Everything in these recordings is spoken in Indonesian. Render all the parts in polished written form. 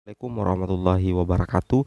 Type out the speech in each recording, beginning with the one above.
Assalamualaikum warahmatullahi wabarakatuh.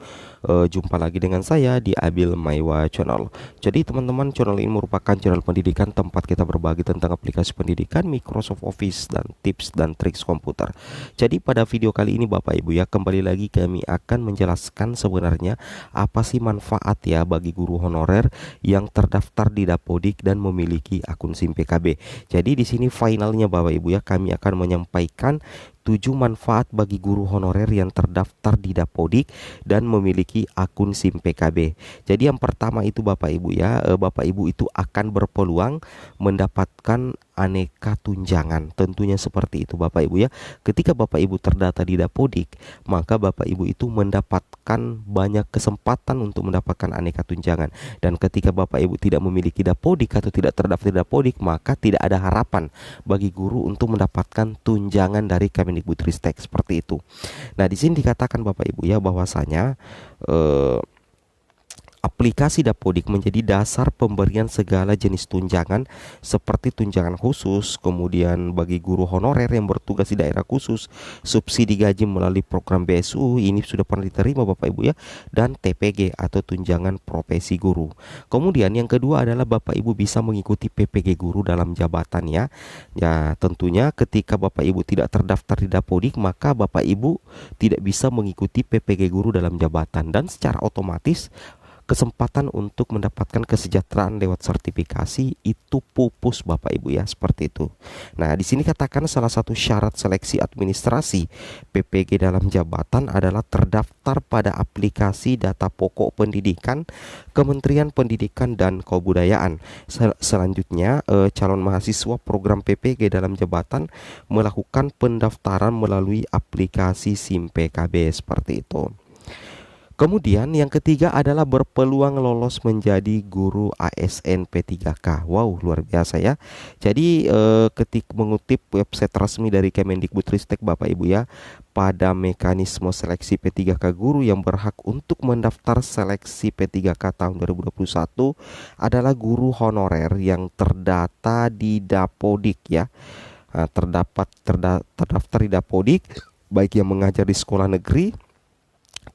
Jumpa lagi dengan saya di Abil Maiwa Channel. Jadi teman-teman, channel ini merupakan channel pendidikan tempat kita berbagi tentang aplikasi pendidikan, Microsoft Office, dan tips dan triks komputer. Jadi pada video kali ini Bapak Ibu ya, kembali lagi kami akan menjelaskan sebenarnya apa sih manfaat ya bagi guru honorer yang terdaftar di Dapodik dan memiliki akun SIM PKB. Jadi di sini finalnya Bapak Ibu ya, kami akan menyampaikan 7 manfaat bagi guru honorer yang terdaftar di Dapodik dan memiliki akun SIM PKB. Jadi yang pertama itu Bapak Ibu ya, Bapak Ibu itu akan berpeluang mendapatkan aneka tunjangan. Tentunya seperti itu Bapak Ibu ya. Ketika Bapak Ibu terdata di Dapodik, maka Bapak Ibu itu mendapatkan banyak kesempatan untuk mendapatkan aneka tunjangan. Dan ketika Bapak Ibu tidak memiliki Dapodik atau tidak terdaftar di Dapodik, maka tidak ada harapan bagi guru untuk mendapatkan tunjangan dari Kemendikbudristek seperti itu. Nah, di sini dikatakan Bapak Ibu ya bahwasanya aplikasi Dapodik menjadi dasar pemberian segala jenis tunjangan seperti tunjangan khusus, kemudian bagi guru honorer yang bertugas di daerah khusus, subsidi gaji melalui program BSU, ini sudah pernah diterima Bapak Ibu ya, dan TPG atau tunjangan profesi guru. Kemudian yang kedua adalah Bapak Ibu bisa mengikuti PPG guru dalam jabatan ya. Ya, tentunya ketika Bapak Ibu tidak terdaftar di Dapodik, maka Bapak Ibu tidak bisa mengikuti PPG guru dalam jabatan dan secara otomatis kesempatan untuk mendapatkan kesejahteraan lewat sertifikasi itu pupus Bapak Ibu ya, seperti itu. Nah, di sini katakan salah satu syarat seleksi administrasi PPG dalam jabatan adalah terdaftar pada aplikasi data pokok pendidikan Kementerian Pendidikan dan Kebudayaan. Selanjutnya, calon mahasiswa program PPG dalam jabatan melakukan pendaftaran melalui aplikasi SIM PKB seperti itu. Kemudian yang ketiga adalah berpeluang lolos menjadi guru ASN P3K. Wow, luar biasa ya. Jadi ketika mengutip website resmi dari Kemendikbudristek Bapak Ibu ya, pada mekanisme seleksi P3K guru yang berhak untuk mendaftar seleksi P3K tahun 2021 adalah guru honorer yang terdata di Dapodik ya. Nah, terdaftar di Dapodik baik yang mengajar di sekolah negeri,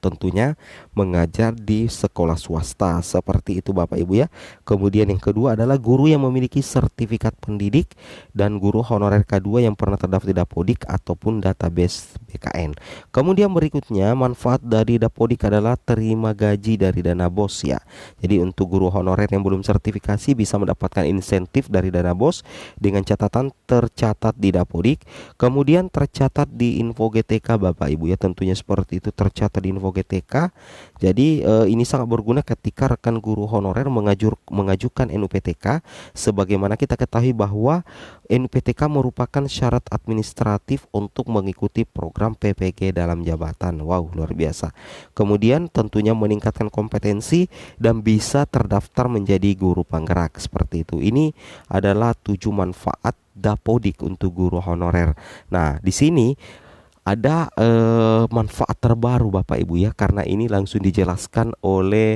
tentunya mengajar di sekolah swasta seperti itu Bapak Ibu ya. Kemudian yang kedua adalah guru yang memiliki sertifikat pendidik dan guru honorer K2 yang pernah terdaftar di Dapodik ataupun database BKN. Kemudian berikutnya manfaat dari Dapodik adalah terima gaji dari dana BOS ya. Jadi untuk guru honorer yang belum sertifikasi bisa mendapatkan insentif dari dana BOS dengan catatan tercatat di Dapodik, kemudian tercatat di info GTK Bapak Ibu ya, tentunya seperti itu, tercatat di info GTK. Jadi ini sangat berguna ketika rekan guru honorer mengajukan NUPTK. Sebagaimana kita ketahui bahwa NUPTK merupakan syarat administratif untuk mengikuti program PPG dalam jabatan. Wow, luar biasa. Kemudian tentunya meningkatkan kompetensi dan bisa terdaftar menjadi guru penggerak seperti itu. Ini adalah 7 manfaat Dapodik untuk guru honorer. Nah, di sini ada manfaat terbaru Bapak Ibu ya, karena ini langsung dijelaskan oleh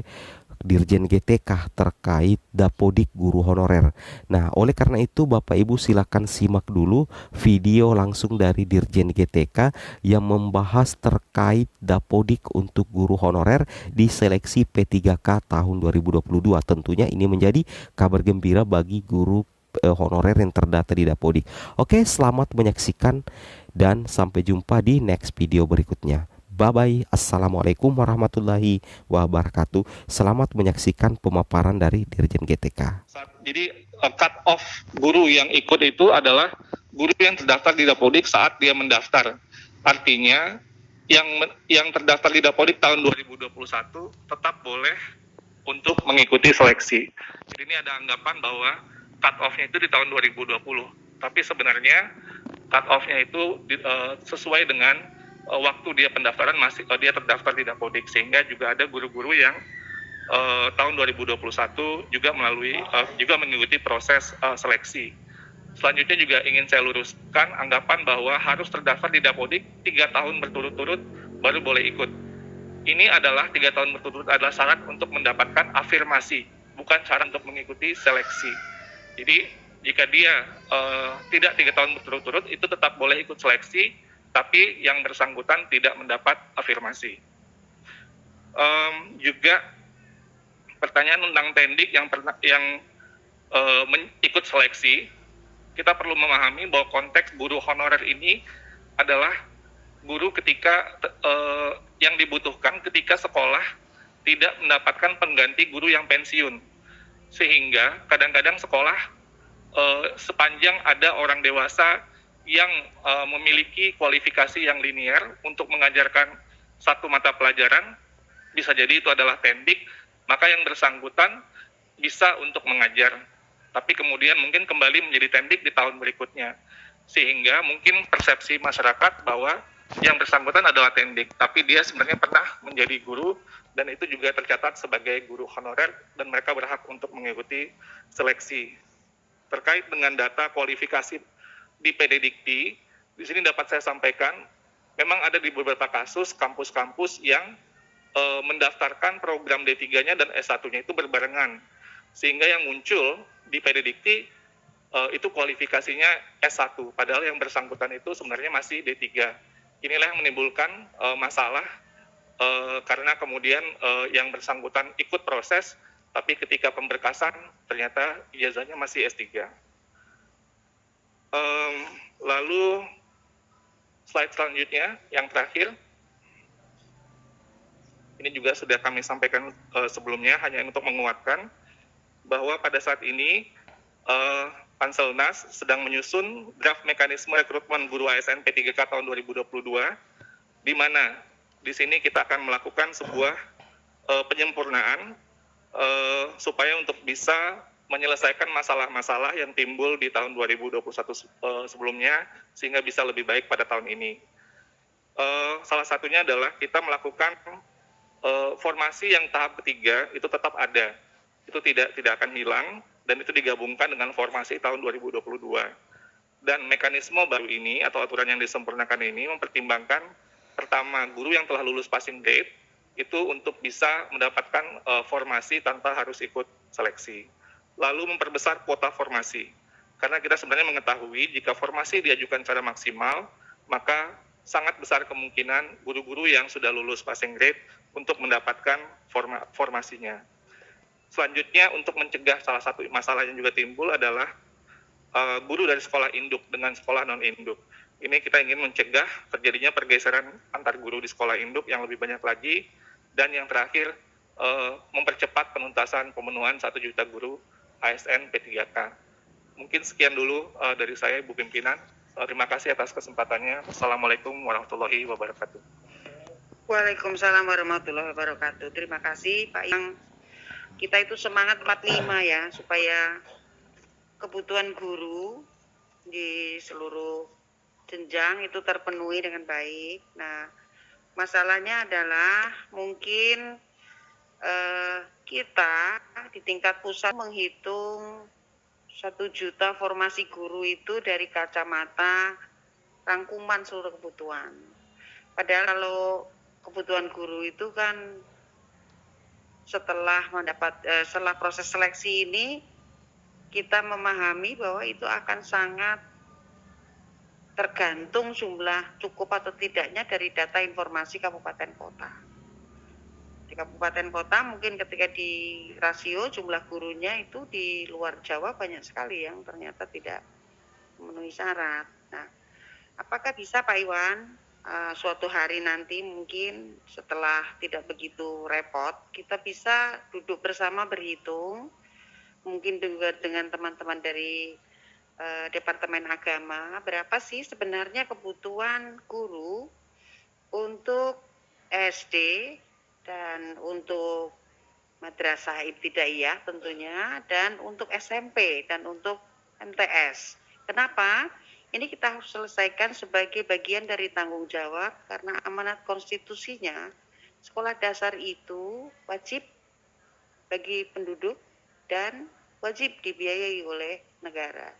Dirjen GTK terkait Dapodik guru honorer. Nah, oleh karena itu Bapak Ibu silakan simak dulu video langsung dari Dirjen GTK yang membahas terkait Dapodik untuk guru honorer di seleksi P3K tahun 2022. Tentunya ini menjadi kabar gembira bagi guru honorer yang terdata di Dapodik. Oke, selamat menyaksikan dan sampai jumpa di next video berikutnya. Bye bye. Assalamualaikum warahmatullahi wabarakatuh. Selamat menyaksikan pemaparan dari Dirjen GTK. Jadi cut off guru yang ikut itu adalah guru yang terdaftar di Dapodik saat dia mendaftar. Artinya yang terdaftar di Dapodik tahun 2021 tetap boleh untuk mengikuti seleksi. Jadi ini ada anggapan bahwa cut off-nya itu di tahun 2020. Tapi sebenarnya cut off-nya itu sesuai dengan waktu dia pendaftaran dia terdaftar di Dapodik, sehingga juga ada guru-guru yang tahun 2021 juga juga mengikuti proses seleksi. Selanjutnya juga ingin saya luruskan anggapan bahwa harus terdaftar di Dapodik 3 tahun berturut-turut baru boleh ikut. Ini adalah 3 tahun berturut-turut adalah syarat untuk mendapatkan afirmasi, bukan syarat untuk mengikuti seleksi. Jadi jika dia tidak 3 tahun berturut-turut itu tetap boleh ikut seleksi, tapi yang bersangkutan tidak mendapat afirmasi. Juga pertanyaan tentang tendik yang ikut seleksi, kita perlu memahami bahwa konteks guru honorer ini adalah guru ketika yang dibutuhkan ketika sekolah tidak mendapatkan pengganti guru yang pensiun, sehingga kadang-kadang sekolah sepanjang ada orang dewasa yang memiliki kualifikasi yang linear untuk mengajarkan satu mata pelajaran, bisa jadi itu adalah tendik, maka yang bersangkutan bisa untuk mengajar, tapi kemudian mungkin kembali menjadi tendik di tahun berikutnya, sehingga mungkin persepsi masyarakat bahwa yang bersangkutan adalah tendik, tapi dia sebenarnya pernah menjadi guru, dan itu juga tercatat sebagai guru honorer, dan mereka berhak untuk mengikuti seleksi. Terkait dengan data kualifikasi di PD Dikti, di sini dapat saya sampaikan, memang ada di beberapa kasus kampus-kampus yang mendaftarkan program D3-nya dan S1-nya itu berbarengan, sehingga yang muncul di PD Dikti itu kualifikasinya S1, padahal yang bersangkutan itu sebenarnya masih D3. Inilah yang menimbulkan masalah karena kemudian yang bersangkutan ikut proses, tapi ketika pemberkasan ternyata ijazahnya masih S3. Lalu slide selanjutnya, yang terakhir, ini juga sudah kami sampaikan sebelumnya, hanya untuk menguatkan bahwa pada saat ini Panselnas sedang menyusun draft mekanisme rekrutmen guru ASN P3K tahun 2022, di mana di sini kita akan melakukan sebuah penyempurnaan supaya untuk bisa menyelesaikan masalah-masalah yang timbul di tahun 2021 sebelumnya, sehingga bisa lebih baik pada tahun ini. Salah satunya adalah kita melakukan formasi yang tahap ketiga itu tetap ada, itu tidak akan hilang, dan itu digabungkan dengan formasi tahun 2022. Dan mekanisme baru ini atau aturan yang disempurnakan ini mempertimbangkan pertama, guru yang telah lulus passing grade itu untuk bisa mendapatkan formasi tanpa harus ikut seleksi. Lalu memperbesar kuota formasi, karena kita sebenarnya mengetahui jika formasi diajukan secara maksimal, maka sangat besar kemungkinan guru-guru yang sudah lulus passing grade untuk mendapatkan formasinya. Selanjutnya, untuk mencegah salah satu masalah yang juga timbul adalah guru dari sekolah induk dengan sekolah non-induk. Ini kita ingin mencegah terjadinya pergeseran antar guru di sekolah induk yang lebih banyak lagi. Dan yang terakhir, mempercepat penuntasan pemenuhan 1 juta guru ASN P3K. Mungkin sekian dulu dari saya, Bu Pimpinan. Terima kasih atas kesempatannya. Assalamualaikum warahmatullahi wabarakatuh. Waalaikumsalam warahmatullahi wabarakatuh. Terima kasih Pak Yang. Kita itu semangat 45 ya, supaya kebutuhan guru di seluruh jenjang itu terpenuhi dengan baik. Nah, masalahnya adalah mungkin kita di tingkat pusat menghitung 1 juta formasi guru itu dari kacamata rangkuman seluruh kebutuhan. Padahal kalau kebutuhan guru itu kan setelah proses seleksi ini, kita memahami bahwa itu akan sangat tergantung jumlah cukup atau tidaknya dari data informasi kabupaten kota. Di kabupaten kota mungkin ketika di rasio jumlah gurunya itu di luar Jawa banyak sekali yang ternyata tidak memenuhi syarat. Nah, apakah bisa Pak Iwan suatu hari nanti mungkin setelah tidak begitu repot, kita bisa duduk bersama berhitung, mungkin juga dengan teman-teman dari Departemen Agama, berapa sih sebenarnya kebutuhan guru untuk SD dan untuk madrasah ibtidaiyah tentunya, dan untuk SMP dan untuk MTS. Kenapa? Ini kita harus selesaikan sebagai bagian dari tanggung jawab, karena amanat konstitusinya sekolah dasar itu wajib bagi penduduk dan wajib dibiayai oleh negara.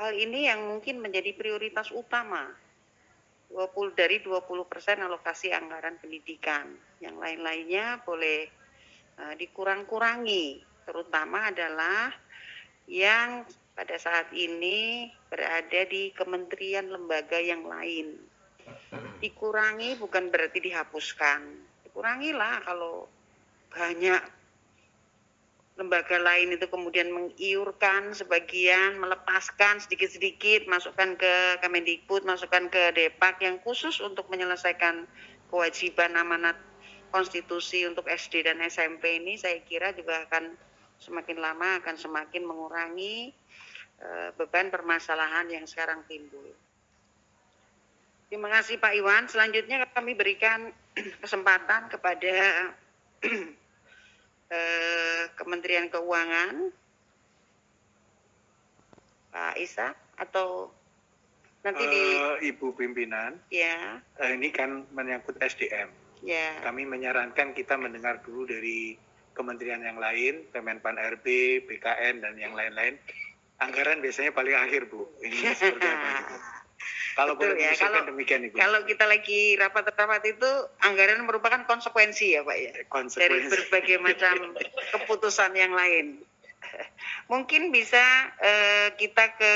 Hal ini yang mungkin menjadi prioritas utama dari 20% alokasi anggaran pendidikan. Yang lain-lainnya boleh dikurang-kurangi, terutama adalah yang pada saat ini berada di kementerian lembaga yang lain. Dikurangi bukan berarti dihapuskan. Dikurangilah kalau banyak lembaga lain itu kemudian mengiurkan sebagian, melepaskan sedikit-sedikit, masukkan ke Kemendikbud, masukkan ke Depak yang khusus untuk menyelesaikan kewajiban amanat konstitusi untuk SD dan SMP ini, saya kira juga akan semakin lama akan semakin mengurangi beban permasalahan yang sekarang timbul. Terima kasih Pak Iwan. Selanjutnya kami berikan kesempatan kepada Kementerian Keuangan, Pak Isa, atau nanti Ibu Pimpinan, ya, ini kan menyangkut SDM. ya. Kami menyarankan kita mendengar dulu dari kementerian yang lain, Kemenpan RB, BKN, dan yang lain-lain. Anggaran biasanya paling akhir, Bu. Ini seperti apa? Kalau Betul boleh ya, diusulkan demikian, Ibu. Kalau kita lagi rapat-rapat itu, anggaran merupakan konsekuensi ya Pak ya, dari berbagai macam keputusan yang lain. Mungkin bisa kita ke